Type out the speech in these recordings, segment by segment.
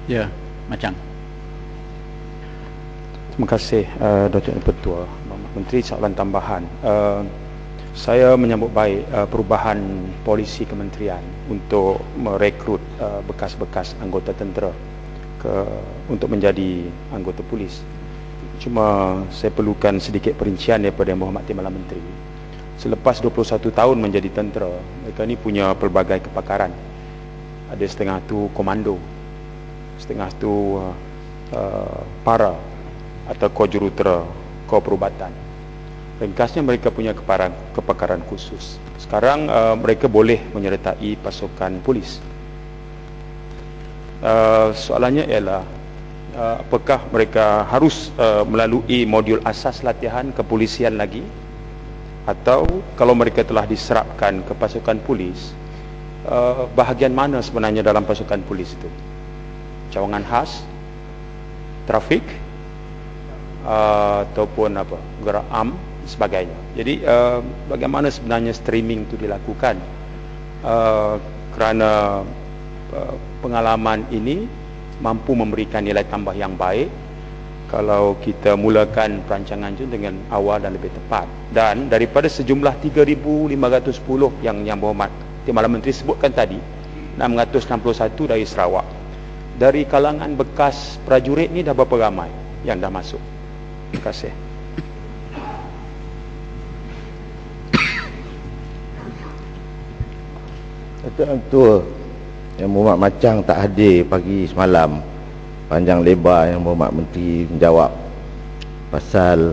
Ya, Macang. Terima kasih Datuk Ketua. Menteri, soalan tambahan. Saya menyambut baik perubahan polisi kementerian untuk merekrut bekas-bekas anggota tentera untuk menjadi anggota polis. Cuma saya perlukan sedikit perincian daripada Yang Berhormat Timbalan Menteri. Selepas 21 tahun menjadi tentera, mereka ni punya pelbagai kepakaran. Ada setengah tu komando, setengah tu para atau kojurutera, perubatan. Ringkasnya mereka punya kepakaran khusus. Sekarang mereka boleh menyertai pasukan polis. Soalannya ialah apakah mereka harus melalui modul asas latihan kepolisian lagi, atau kalau mereka telah diserapkan ke pasukan polis, bahagian mana sebenarnya dalam pasukan polis itu? Cawangan khas, trafik, ataupun gerak am sebagainya. Jadi bagaimana sebenarnya streaming itu dilakukan? Kerana pengalaman ini mampu memberikan nilai tambah yang baik kalau kita mulakan perancangan itu dengan awal dan lebih tepat. Dan daripada sejumlah 3,510 yang Berhormat Timbalan Menteri sebutkan tadi, 661 dari Sarawak. Dari kalangan bekas prajurit ni dah berapa ramai yang dah masuk? Terima kasih. Datuk Ketua, Yang Berhormat Macang tak hadir pagi semalam. Panjang lebar Yang Berhormat Menteri menjawab pasal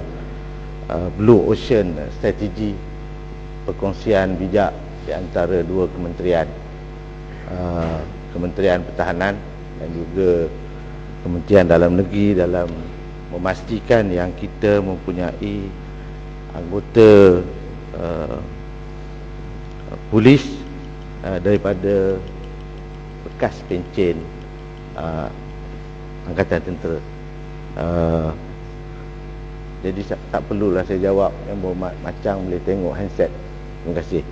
Blue Ocean strategi perkongsian bijak di antara dua kementerian, Kementerian Pertahanan dan juga Kementerian Dalam Negeri, dalam memastikan yang kita mempunyai anggota polis daripada bekas pencen Angkatan Tentera. Jadi tak perlulah saya jawab. Yang Berhormat Macang boleh tengok handset. Terima kasih.